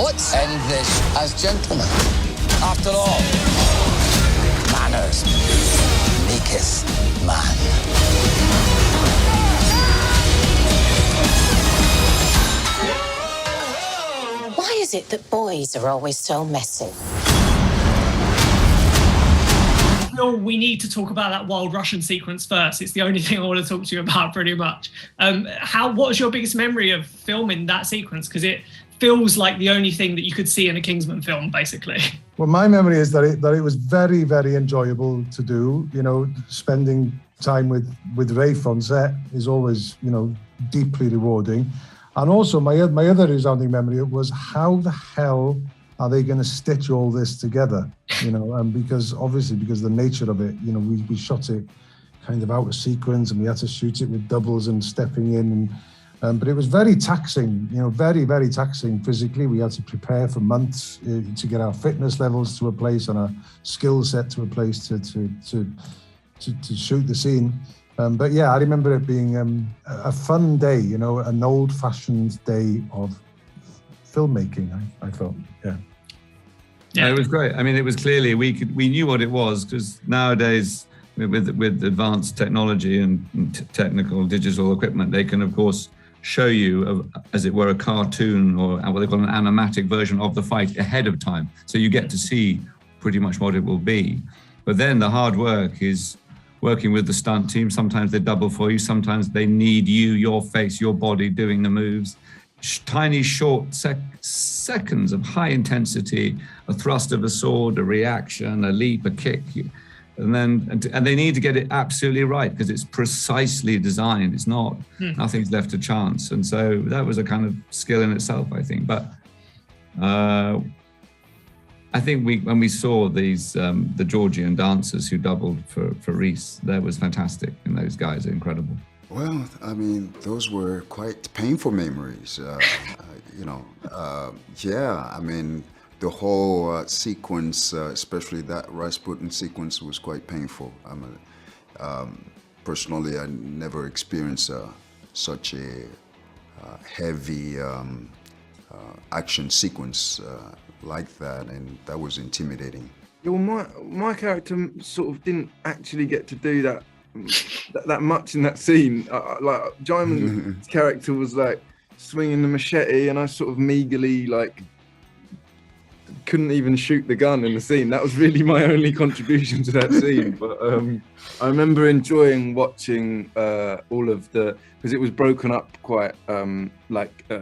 Let's end this as gentlemen. After all, manners maketh man. Why is it that boys are always so messy? We need to talk about that wild Russian sequence first. It's the only thing I want to talk to you about pretty much. What was your biggest memory of filming that sequence? Because it feels like the only thing that you could see in a Kingsman film, basically. Well, my memory is that it was very, very enjoyable to do. You know, spending time with Rafe on set is always, you know, deeply rewarding. And also my other resounding memory was how the hell are they going to stitch all this together? You know, and because the nature of it, you know, we shot it kind of out of sequence and we had to shoot it with doubles and stepping in. But it was very taxing, you know, very, very taxing physically. We had to prepare for months to get our fitness levels to a place and our skill set to a place to shoot the scene. But yeah, I remember it being a fun day, you know, an old-fashioned day of filmmaking, I felt, yeah. Yeah, it was great. I mean, it was clearly, we knew what it was, because nowadays, with advanced technology and technical digital equipment, they can, of course, show you, as it were, a cartoon or what they call an animatic version of the fight ahead of time. So you get to see pretty much what it will be. But then the hard work is working with the stunt team. Sometimes they double for you. Sometimes they need you, your face, your body doing the moves. Tiny, short seconds of high intensity, a thrust of a sword, a reaction, a leap, a kick. And they need to get it absolutely right because it's precisely designed. It's not, nothing's left to chance. And so that was a kind of skill in itself, I think. But I think when we saw these, the Georgian dancers who doubled for Rhys, that was fantastic. And those guys are incredible. Well, I mean, those were quite painful memories. You know, yeah, I mean, the whole sequence, especially that Rasputin sequence, was quite painful. Personally, I never experienced such a heavy action sequence like that, and that was intimidating. Yeah, well, my character sort of didn't actually get to do that much in that scene. Like Djimon's character was like swinging the machete, and I sort of meagerly like couldn't even shoot the gun in the scene. That was really my only contribution to that scene. But I remember enjoying watching all of the, because it was broken up quite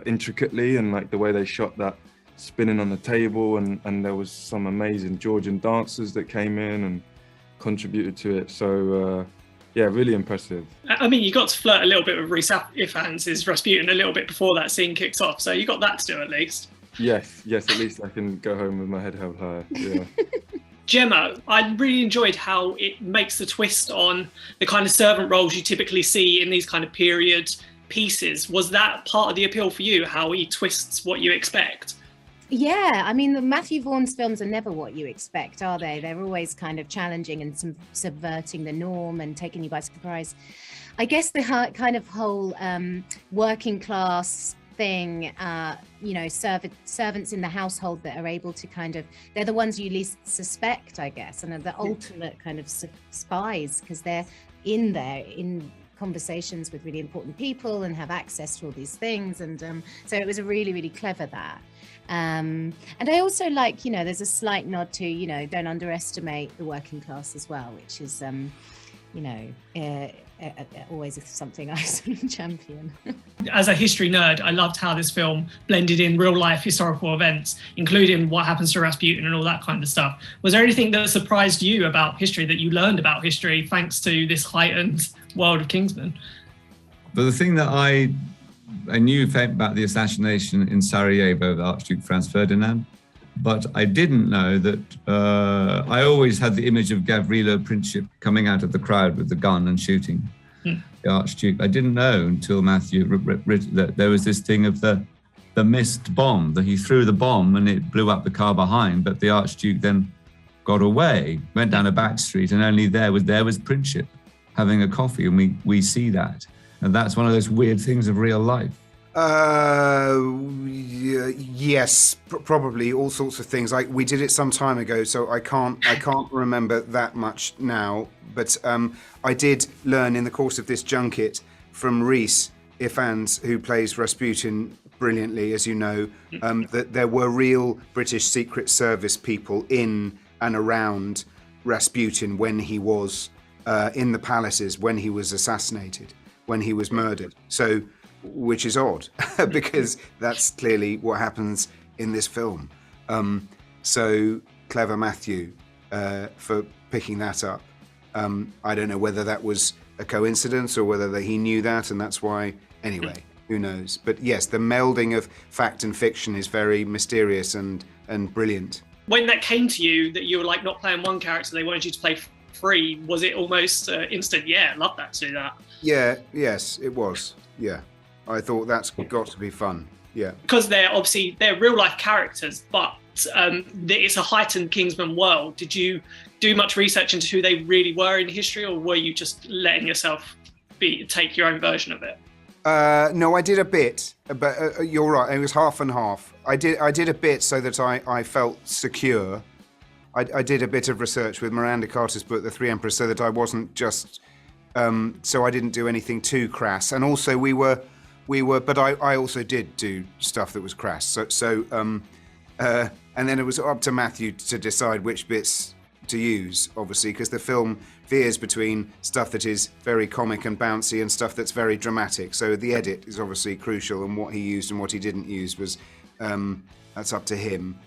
intricately, and like the way they shot that spinning on the table, and there was some amazing Georgian dancers that came in and contributed to it. So yeah, really impressive. I mean, you got to flirt a little bit with Rhys Ifans' Rasputin a little bit before that scene kicks off, so you got that to do at least. Yes, at least I can go home with my head held high, yeah. Gemma, I really enjoyed how it makes the twist on the kind of servant roles you typically see in these kind of period pieces. Was that part of the appeal for you, how he twists what you expect? Yeah, I mean, the Matthew Vaughan's films are never what you expect, are they? They're always kind of challenging and subverting the norm and taking you by surprise. I guess the kind of whole working class thing, you know, servants in the household that are able to kind of, they're the ones you least suspect, I guess, and are the ultimate kind of spies, because they're in there in conversations with really important people and have access to all these things. And so it was a really, really clever that. And I also like, you know, there's a slight nod to, you know, don't underestimate the working class as well, which is, you know, always something I sort of champion. As a history nerd, I loved how this film blended in real life historical events, including what happens to Rasputin and all that kind of stuff. Was there anything that surprised you about history, that you learned about history thanks to this heightened world of Kingsman? But the thing that I knew about the assassination in Sarajevo of Archduke Franz Ferdinand, but I didn't know that I always had the image of Gavrilo Princip coming out of the crowd with the gun and shooting the Archduke. I didn't know until Matthew that there was this thing of the missed bomb, that he threw the bomb and it blew up the car behind, but the Archduke then got away, went down a back street, and only there was Princip having a coffee, and we see that. And that's one of those weird things of real life. Yeah, Yes, probably all sorts of things. We did it some time ago, so I can't remember that much now. But I did learn in the course of this junket from Rhys Ifans, who plays Rasputin brilliantly, as you know, that there were real British Secret Service people in and around Rasputin when he was in the palaces, when he was assassinated, when he was murdered. So, which is odd, because that's clearly what happens in this film. So clever Matthew for picking that up. I don't know whether that was a coincidence or whether he knew that, and that's why. Anyway, who knows? But yes, the melding of fact and fiction is very mysterious and brilliant. When that came to you, that you were like not playing one character, they wanted you to play 3, was it almost instant? Yeah, love that, to do that. Yeah, yes, it was. Yeah, I thought that's got to be fun. Yeah, because they're real life characters, but it's a heightened Kingsman world. Did you do much research into who they really were in history, or were you just letting yourself take your own version of it? No, I did a bit, but you're right. It was half and half. I did a bit so that I felt secure. I did a bit of research with Miranda Carter's book, The Three Emperors, so that I wasn't just. So I didn't do anything too crass, and also we were, but I also did do stuff that was crass. So and then it was up to Matthew to decide which bits to use, obviously, because the film veers between stuff that is very comic and bouncy and stuff that's very dramatic. So the edit is obviously crucial, and what he used and what he didn't use was that's up to him.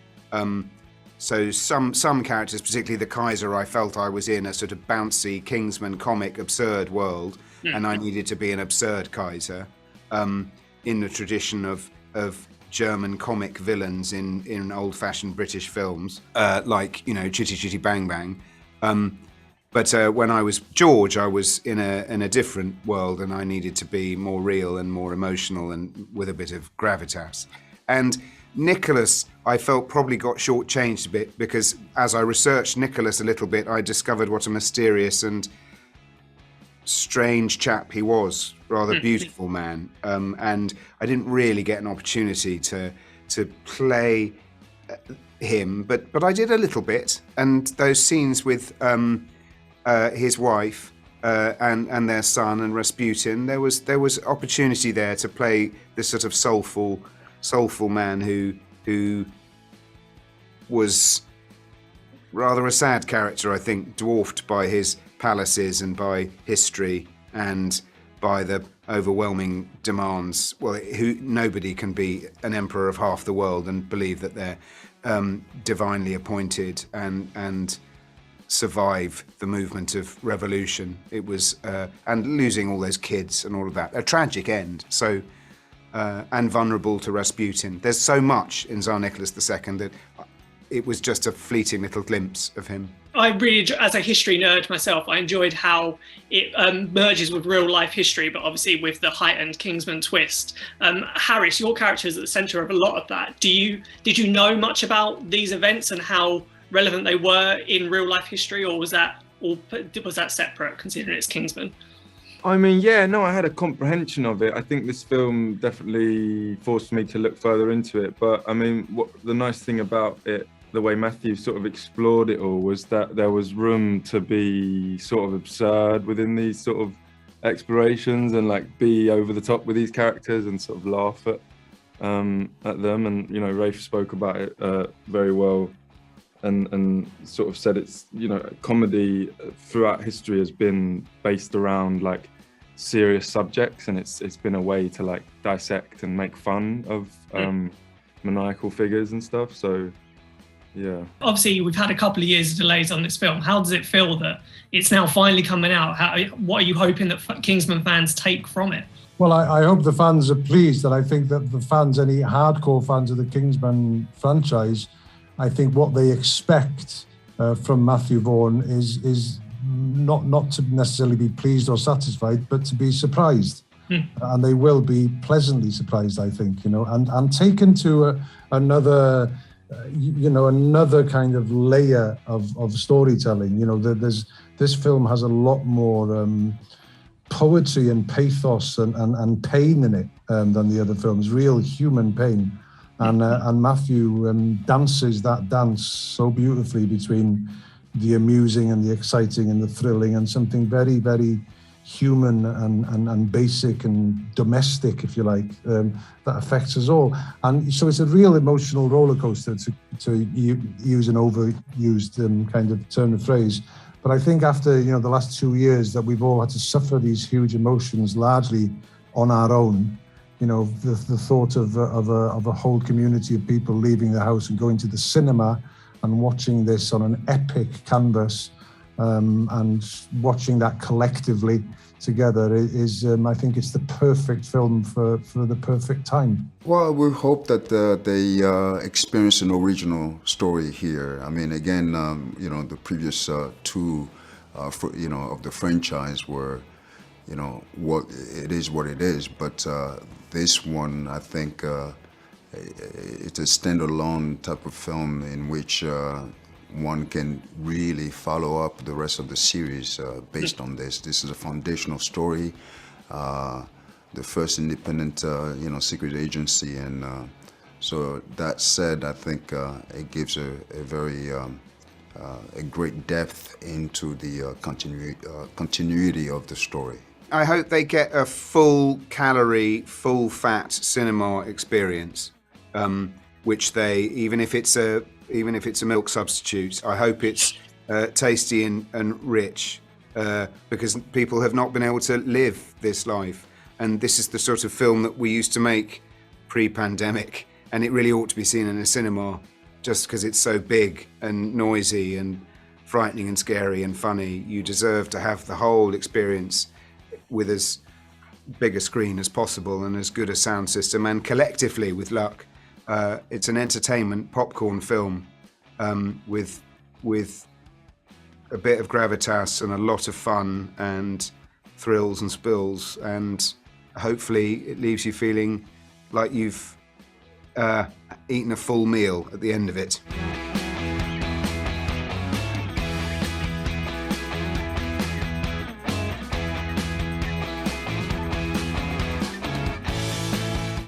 So some characters, particularly the Kaiser, I felt I was in a sort of bouncy Kingsman comic absurd world, and I needed to be an absurd Kaiser in the tradition of German comic villains in old-fashioned British films, like, Chitty Chitty Bang Bang. But when I was George, I was in a different world, and I needed to be more real and more emotional and with a bit of gravitas. And Nicholas, I felt probably got shortchanged a bit, because as I researched Nicholas a little bit, I discovered what a mysterious and strange chap he was, rather beautiful man, and I didn't really get an opportunity to play him, but I did a little bit, and those scenes with his wife and their son and Rasputin, there was opportunity there to play this sort of soulful man who was rather a sad character, I think, dwarfed by his palaces and by history and by the overwhelming demands. Well, nobody can be an emperor of half the world and believe that they're divinely appointed and survive the movement of revolution. It was and losing all those kids and all of that, a tragic end. So and vulnerable to Rasputin. There's so much in Tsar Nicholas II that it was just a fleeting little glimpse of him. I really, as a history nerd myself, I enjoyed how it merges with real life history, but obviously with the heightened Kingsman twist. Harris, your character is at the centre of a lot of that. Did you know much about these events and how relevant they were in real life history, or was that separate, considering it's Kingsman? I mean, yeah, no, I had a comprehension of it. I think this film definitely forced me to look further into it. But I mean, the nice thing about it, the way Matthew sort of explored it all, was that there was room to be sort of absurd within these sort of explorations and like be over the top with these characters and sort of laugh at them. And, Rafe spoke about it very well and sort of said it's, comedy throughout history has been based around like serious subjects, and it's been a way to like dissect and make fun of maniacal figures and stuff. So yeah, obviously we've had a couple of years of delays on this film. How does it feel that it's now finally coming out? What are you hoping that Kingsman fans take from it? Well, I hope the fans are pleased, and I think that the fans, any hardcore fans of the Kingsman franchise, I think what they expect from Matthew Vaughn is not to necessarily be pleased or satisfied, but to be surprised. And they will be pleasantly surprised, I think, and taken to another kind of layer of storytelling. This film has a lot more poetry and pathos and pain in it than the other films, real human pain. And Matthew dances that dance so beautifully between the amusing and the exciting and the thrilling and something very, very human and basic and domestic, if you like, that affects us all. And so it's a real emotional roller coaster, to use an overused kind of turn of phrase. But I think after the last 2 years that we've all had to suffer these huge emotions largely on our own, the thought of a whole community of people leaving the house and going to the cinema and watching this on an epic canvas, and watching that collectively together is, I think it's the perfect film for the perfect time. Well, we hope that they experience an original story here. I mean, again, the previous two, of the franchise were, what it is. But this one, I think, it's a standalone type of film in which one can really follow up the rest of the series based on this. This is a foundational story, the first independent, secret agency, and so that said, I think it gives a very a great depth into the continuity of the story. I hope they get a full calorie, full fat cinema experience, which they, even if it's a milk substitute, I hope it's tasty and rich, because people have not been able to live this life. And this is the sort of film that we used to make pre-pandemic, and it really ought to be seen in a cinema just because it's so big and noisy and frightening and scary and funny. You deserve to have the whole experience with as big a screen as possible and as good a sound system, and collectively, with luck, it's an entertainment popcorn film with a bit of gravitas and a lot of fun and thrills and spills, and hopefully it leaves you feeling like you've eaten a full meal at the end of it.